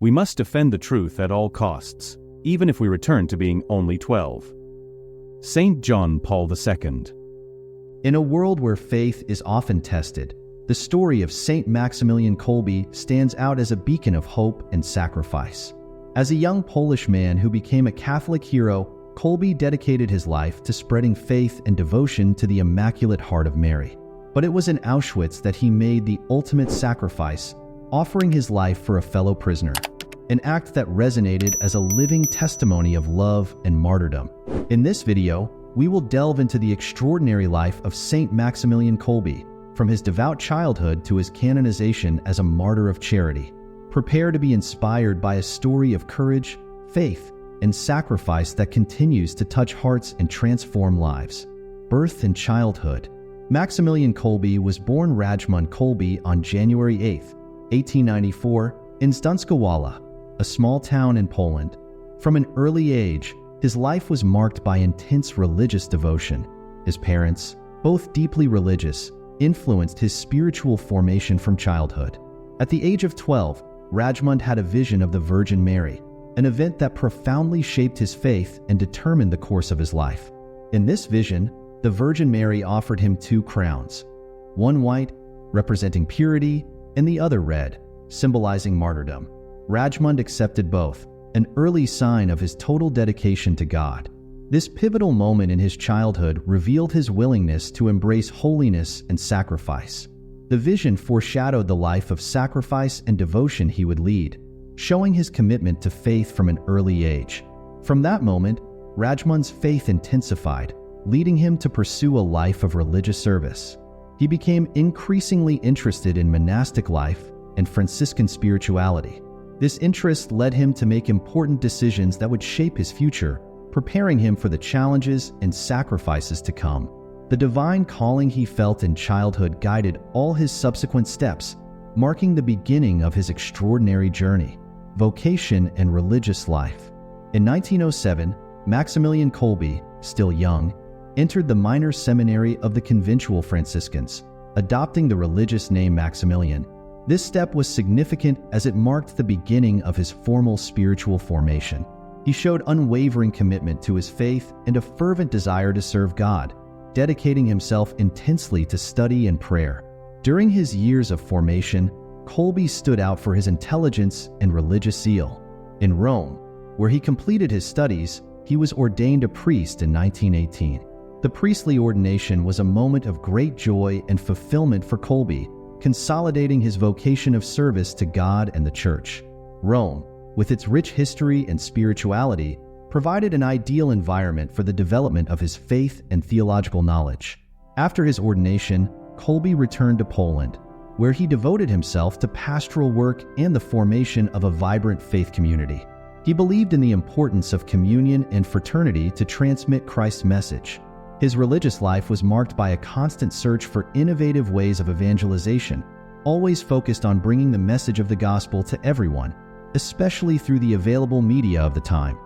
We must defend the truth at all costs, even if we return to being only 12. Saint John Paul II. In a world where faith is often tested, the story of Saint Maximilian Kolbe stands out as a beacon of hope and sacrifice. As a young Polish man who became a Catholic hero, Kolbe dedicated his life to spreading faith and devotion to the Immaculate Heart of Mary. But it was in Auschwitz that he made the ultimate sacrifice, offering his life for a fellow prisoner, an act that resonated as a living testimony of love and martyrdom. In this video, we will delve into the extraordinary life of Saint Maximilian Kolbe, from his devout childhood to his canonization as a martyr of charity. Prepare to be inspired by a story of courage, faith, and sacrifice that continues to touch hearts and transform lives. Birth and childhood. Maximilian Kolbe was born Rajmund Kolbe on January 8, 1894, in Zduńska, a small town in Poland. From an early age, his life was marked by intense religious devotion. His parents, both deeply religious, influenced his spiritual formation from childhood. At the age of 12, Rajmund had a vision of the Virgin Mary, an event that profoundly shaped his faith and determined the course of his life. In this vision, the Virgin Mary offered him two crowns, one white, representing purity, and the other red, symbolizing martyrdom. Rajmund accepted both, an early sign of his total dedication to God. This pivotal moment in his childhood revealed his willingness to embrace holiness and sacrifice. The vision foreshadowed the life of sacrifice and devotion he would lead, showing his commitment to faith from an early age. From that moment, Rajmund's faith intensified, leading him to pursue a life of religious service. He became increasingly interested in monastic life and Franciscan spirituality. This interest led him to make important decisions that would shape his future, preparing him for the challenges and sacrifices to come. The divine calling he felt in childhood guided all his subsequent steps, marking the beginning of his extraordinary journey, vocation, and religious life. In 1907, Maximilian Kolbe, still young, entered the minor seminary of the conventual Franciscans, adopting the religious name Maximilian. This step was significant as it marked the beginning of his formal spiritual formation. He showed unwavering commitment to his faith and a fervent desire to serve God, dedicating himself intensely to study and prayer. During his years of formation, Kolbe stood out for his intelligence and religious zeal. In Rome, where he completed his studies, he was ordained a priest in 1918. The priestly ordination was a moment of great joy and fulfillment for Kolbe, consolidating his vocation of service to God and the Church. Rome, with its rich history and spirituality, provided an ideal environment for the development of his faith and theological knowledge. After his ordination, Kolbe returned to Poland, where he devoted himself to pastoral work and the formation of a vibrant faith community. He believed in the importance of communion and fraternity to transmit Christ's message. His religious life was marked by a constant search for innovative ways of evangelization, always focused on bringing the message of the gospel to everyone, especially through the available media of the time.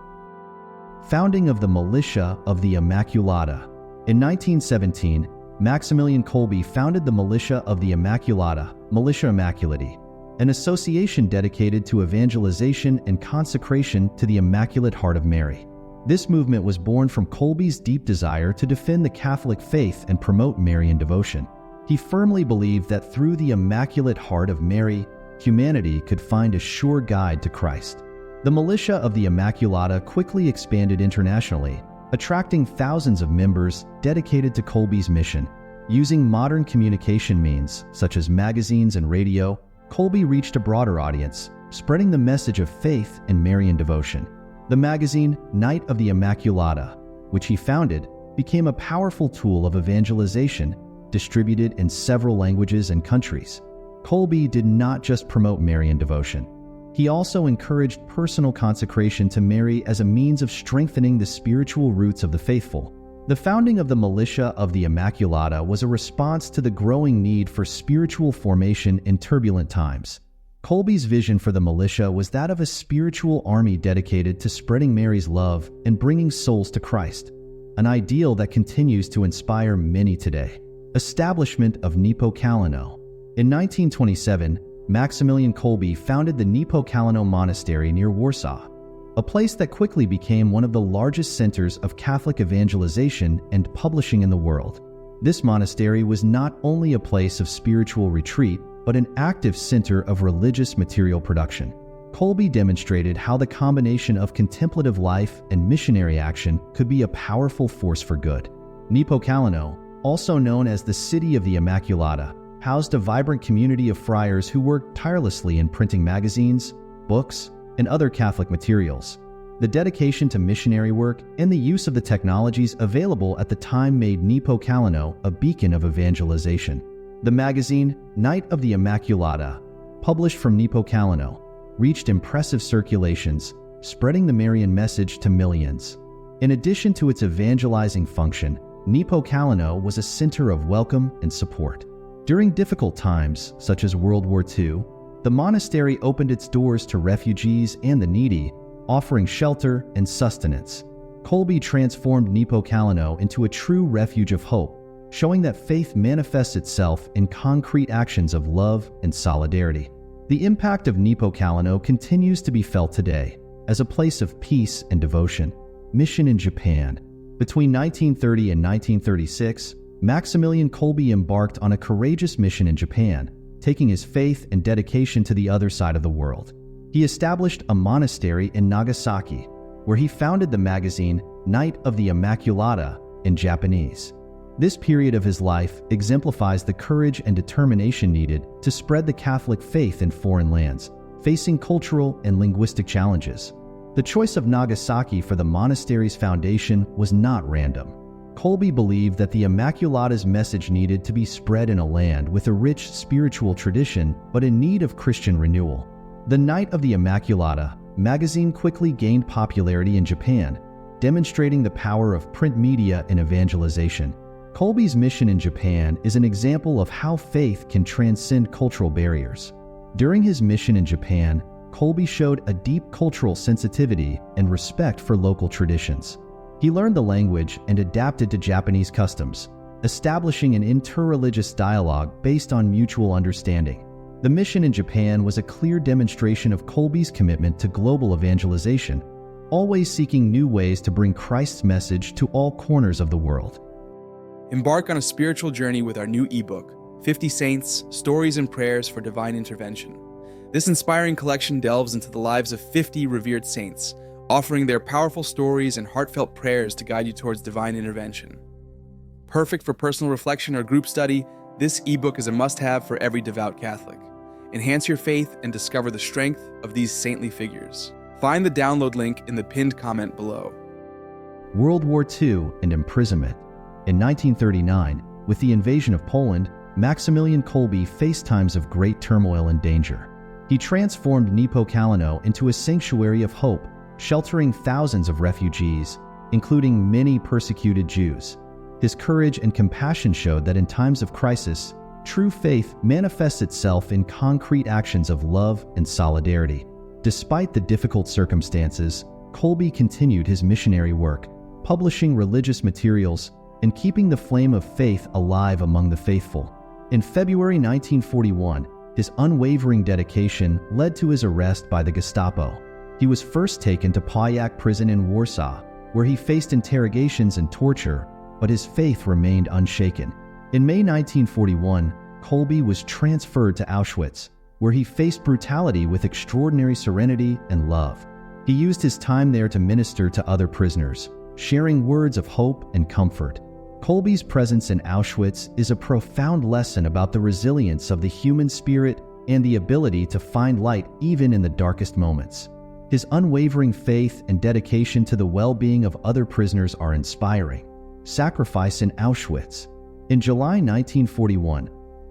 Founding of the Militia of the Immaculata. In 1917, Maximilian Kolbe founded the Militia of the Immaculata, Militia Immaculate, an association dedicated to evangelization and consecration to the Immaculate Heart of Mary. This movement was born from Kolbe's deep desire to defend the Catholic faith and promote Marian devotion. He firmly believed that through the Immaculate Heart of Mary, humanity could find a sure guide to Christ. The Militia of the Immaculata quickly expanded internationally, attracting thousands of members dedicated to Kolbe's mission. Using modern communication means, such as magazines and radio, Kolbe reached a broader audience, spreading the message of faith and Marian devotion. The magazine Night of the Immaculata, which he founded, became a powerful tool of evangelization, distributed in several languages and countries. Kolbe did not just promote Marian devotion. He also encouraged personal consecration to Mary as a means of strengthening the spiritual roots of the faithful. The founding of the Militia of the Immaculata was a response to the growing need for spiritual formation in turbulent times. Kolbe's vision for the militia was that of a spiritual army dedicated to spreading Mary's love and bringing souls to Christ, an ideal that continues to inspire many today. Establishment of Niepokalanów. In 1927, Maximilian Kolbe founded the Niepokalanów monastery near Warsaw, a place that quickly became one of the largest centers of Catholic evangelization and publishing in the world. This monastery was not only a place of spiritual retreat, but an active center of religious material production. Kolbe demonstrated how the combination of contemplative life and missionary action could be a powerful force for good. Niepokalanów, also known as the City of the Immaculata, housed a vibrant community of friars who worked tirelessly in printing magazines, books, and other Catholic materials. The dedication to missionary work and the use of the technologies available at the time made Niepokalanów a beacon of evangelization. The magazine, Night of the Immaculata, published from Niepokalanów, reached impressive circulations, spreading the Marian message to millions. In addition to its evangelizing function, Niepokalanów was a center of welcome and support. During difficult times, such as World War II, the monastery opened its doors to refugees and the needy, offering shelter and sustenance. Kolbe transformed Niepokalanów into a true refuge of hope, showing that faith manifests itself in concrete actions of love and solidarity. The impact of Niepokalanów continues to be felt today as a place of peace and devotion. Mission in Japan. Between 1930 and 1936, Maximilian Kolbe embarked on a courageous mission in Japan, taking his faith and dedication to the other side of the world. He established a monastery in Nagasaki, where he founded the magazine Night of the Immaculata in Japanese. This period of his life exemplifies the courage and determination needed to spread the Catholic faith in foreign lands, facing cultural and linguistic challenges. The choice of Nagasaki for the monastery's foundation was not random. Kolbe believed that the Immaculata's message needed to be spread in a land with a rich spiritual tradition but in need of Christian renewal. The Night of the Immaculata magazine quickly gained popularity in Japan, demonstrating the power of print media in evangelization. Kolbe's mission in Japan is an example of how faith can transcend cultural barriers. During his mission in Japan, Kolbe showed a deep cultural sensitivity and respect for local traditions. He learned the language and adapted to Japanese customs, establishing an interreligious dialogue based on mutual understanding. The mission in Japan was a clear demonstration of Kolbe's commitment to global evangelization, always seeking new ways to bring Christ's message to all corners of the world. Embark on a spiritual journey with our new ebook, 50 Saints, Stories and Prayers for Divine Intervention. This inspiring collection delves into the lives of 50 revered saints, offering their powerful stories and heartfelt prayers to guide you towards divine intervention. Perfect for personal reflection or group study, this ebook is a must-have for every devout Catholic. Enhance your faith and discover the strength of these saintly figures. Find the download link in the pinned comment below. World War II and imprisonment. In 1939, with the invasion of Poland, Maximilian Kolbe faced times of great turmoil and danger. He transformed Niepokalanów into a sanctuary of hope, sheltering thousands of refugees, including many persecuted Jews. His courage and compassion showed that in times of crisis, true faith manifests itself in concrete actions of love and solidarity. Despite the difficult circumstances, Kolbe continued his missionary work, publishing religious materials and keeping the flame of faith alive among the faithful. In February 1941, his unwavering dedication led to his arrest by the Gestapo. He was first taken to Pajak prison in Warsaw, where he faced interrogations and torture, but his faith remained unshaken. In May 1941, Kolbe was transferred to Auschwitz, where he faced brutality with extraordinary serenity and love. He used his time there to minister to other prisoners, sharing words of hope and comfort. Kolbe's presence in Auschwitz is a profound lesson about the resilience of the human spirit and the ability to find light even in the darkest moments. His unwavering faith and dedication to the well-being of other prisoners are inspiring. Sacrifice in Auschwitz. In July 1941,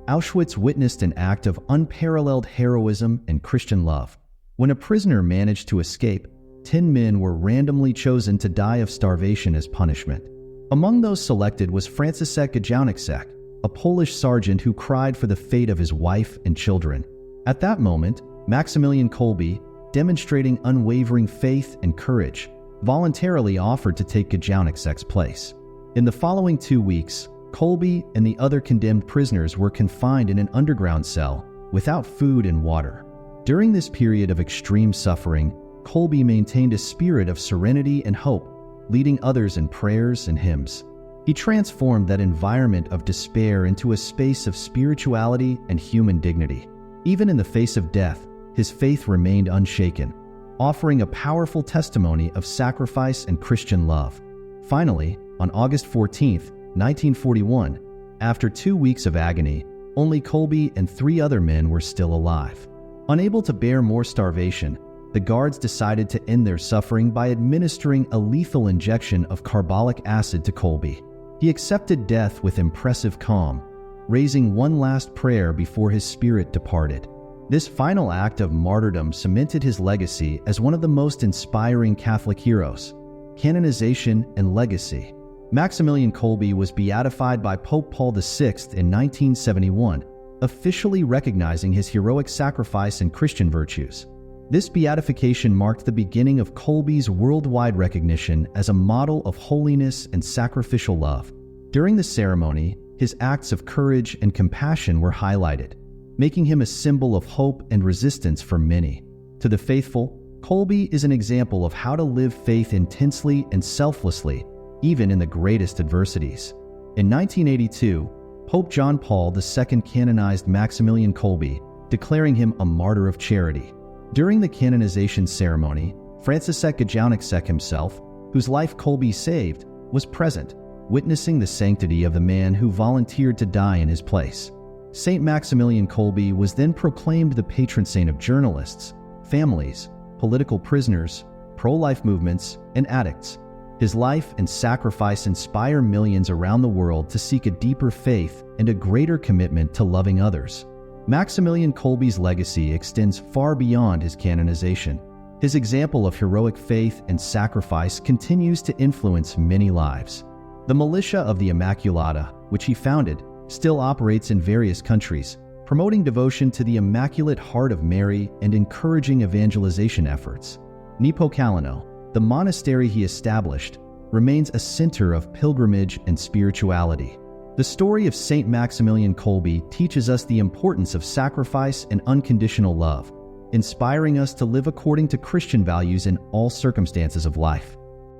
Auschwitz witnessed an act of unparalleled heroism and Christian love. When a prisoner managed to escape, 10 men were randomly chosen to die of starvation as punishment. Among those selected was Franciszek Gajowniczek, a Polish sergeant who cried for the fate of his wife and children. At that moment, Maximilian Kolbe, demonstrating unwavering faith and courage, voluntarily offered to take Gajowniczek's place. In the following 2 weeks, Kolbe and the other condemned prisoners were confined in an underground cell, without food and water. During this period of extreme suffering, Kolbe maintained a spirit of serenity and hope, leading others in prayers and hymns. He transformed that environment of despair into a space of spirituality and human dignity. Even in the face of death, his faith remained unshaken, offering a powerful testimony of sacrifice and Christian love. Finally, on August 14, 1941, after 2 weeks of agony, only Kolbe and 3 other men were still alive. Unable to bear more starvation, the guards decided to end their suffering by administering a lethal injection of carbolic acid to Kolbe. He accepted death with impressive calm, raising one last prayer before his spirit departed. This final act of martyrdom cemented his legacy as one of the most inspiring Catholic heroes. Canonization and Legacy. Maximilian Kolbe was beatified by Pope Paul VI in 1971, officially recognizing his heroic sacrifice and Christian virtues. This beatification marked the beginning of Kolbe's worldwide recognition as a model of holiness and sacrificial love. During the ceremony, his acts of courage and compassion were highlighted, making him a symbol of hope and resistance for many. To the faithful, Kolbe is an example of how to live faith intensely and selflessly, even in the greatest adversities. In 1982, Pope John Paul II canonized Maximilian Kolbe, declaring him a martyr of charity. During the canonization ceremony, Franciszek Gajowniczek himself, whose life Kolbe saved, was present, witnessing the sanctity of the man who volunteered to die in his place. Saint Maximilian Kolbe was then proclaimed the patron saint of journalists, families, political prisoners, pro-life movements, and addicts. His life and sacrifice inspire millions around the world to seek a deeper faith and a greater commitment to loving others. Maximilian Kolbe's legacy extends far beyond his canonization. His example of heroic faith and sacrifice continues to influence many lives. The Militia of the Immaculata, which he founded, still operates in various countries, promoting devotion to the Immaculate Heart of Mary and encouraging evangelization efforts. Niepokalanów, the monastery he established, remains a center of pilgrimage and spirituality. The story of Saint Maximilian Kolbe teaches us the importance of sacrifice and unconditional love, inspiring us to live according to Christian values in all circumstances of life.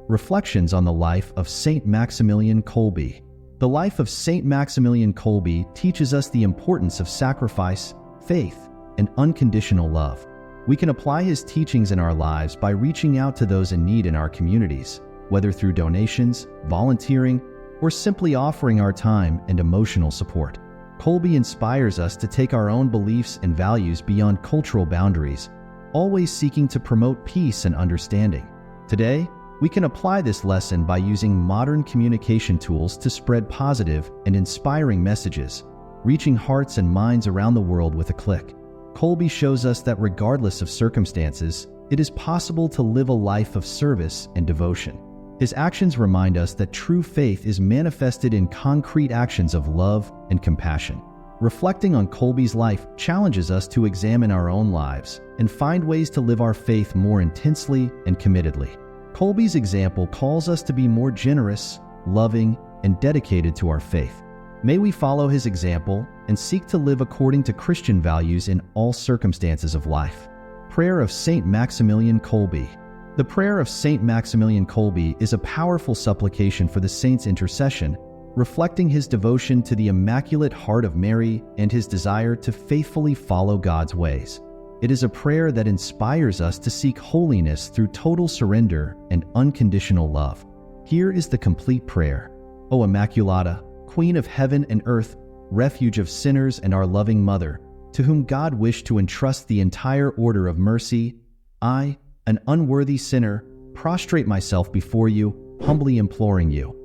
Reflections on the life of Saint Maximilian Kolbe. The life of Saint Maximilian Kolbe teaches us the importance of sacrifice, faith, and unconditional love. We can apply his teachings in our lives by reaching out to those in need in our communities, whether through donations, volunteering, or simply offering our time and emotional support. Kolbe inspires us to take our own beliefs and values beyond cultural boundaries, always seeking to promote peace and understanding. Today, we can apply this lesson by using modern communication tools to spread positive and inspiring messages, reaching hearts and minds around the world with a click. Kolbe shows us that regardless of circumstances, it is possible to live a life of service and devotion. His actions remind us that true faith is manifested in concrete actions of love and compassion. Reflecting on Kolbe's life challenges us to examine our own lives and find ways to live our faith more intensely and committedly. Kolbe's example calls us to be more generous, loving, and dedicated to our faith. May we follow his example and seek to live according to Christian values in all circumstances of life. Prayer of Saint Maximilian Kolbe. The prayer of Saint Maximilian Kolbe is a powerful supplication for the saint's intercession, reflecting his devotion to the Immaculate Heart of Mary and his desire to faithfully follow God's ways. It is a prayer that inspires us to seek holiness through total surrender and unconditional love. Here is the complete prayer. O Immaculata, Queen of heaven and earth, refuge of sinners and our loving Mother, to whom God wished to entrust the entire order of mercy, I, an unworthy sinner, prostrate myself before you, humbly imploring you.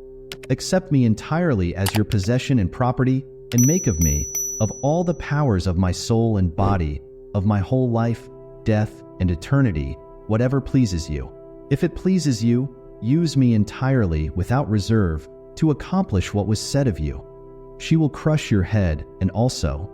Accept me entirely as your possession and property, and make of me, of all the powers of my soul and body, of my whole life, death, and eternity, whatever pleases you. If it pleases you, use me entirely without reserve to accomplish what was said of you. She will crush your head, and also,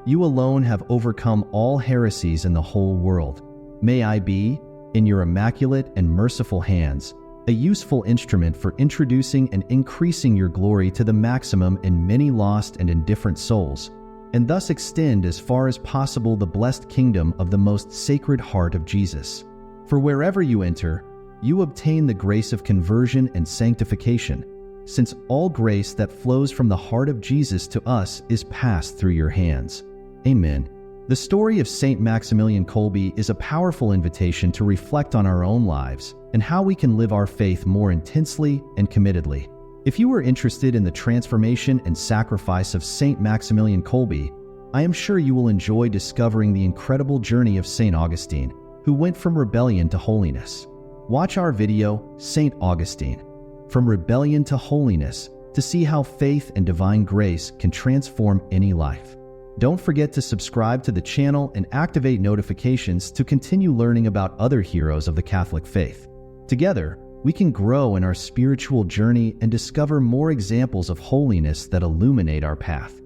you alone have overcome all heresies in the whole world. May I be, in your immaculate and merciful hands, a useful instrument for introducing and increasing your glory to the maximum in many lost and indifferent souls. and thus extend as far as possible the blessed kingdom of the most sacred heart of Jesus. For wherever you enter, you obtain the grace of conversion and sanctification, since all grace that flows from the heart of Jesus to us is passed through your hands. Amen. The story of Saint Maximilian Kolbe is a powerful invitation to reflect on our own lives and how we can live our faith more intensely and committedly. If you are interested in the transformation and sacrifice of Saint Maximilian Kolbe, I am sure you will enjoy discovering the incredible journey of Saint Augustine, who went from rebellion to holiness. Watch our video, Saint Augustine, From Rebellion to Holiness, to see how faith and divine grace can transform any life. Don't forget to subscribe to the channel and activate notifications to continue learning about other heroes of the Catholic faith. Together, we can grow in our spiritual journey and discover more examples of holiness that illuminate our path.